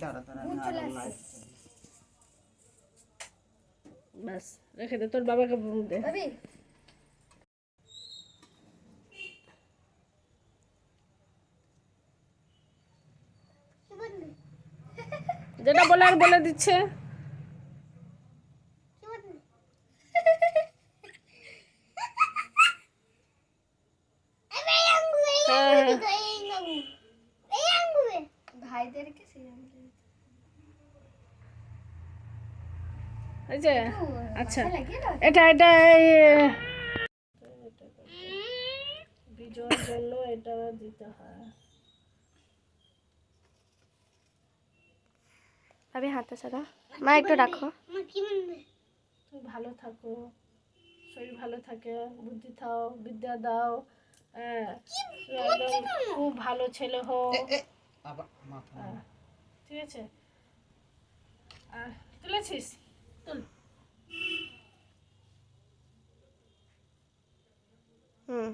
দাঁড়া দাঁড়া আমি আরো লাইভ বাস রেখে দে, তোর বাবাকে দে। যেটা বলার বলে দিচ্ছে। ভাইদেরকে এই যে আচ্ছা এটা এটা বিজয়ের জন্য এটা দিতে হয়। ভাবি হাতে ছাড়া মা একটু রাখো। তুমি ভালো থাকো, শরীর ভালো থাকে, বুদ্ধি দাও, বিদ্যা দাও, একদম খুব ভালো ছেলে হো। ঠিক আছে, আর তুলেছিস তুল। হুম।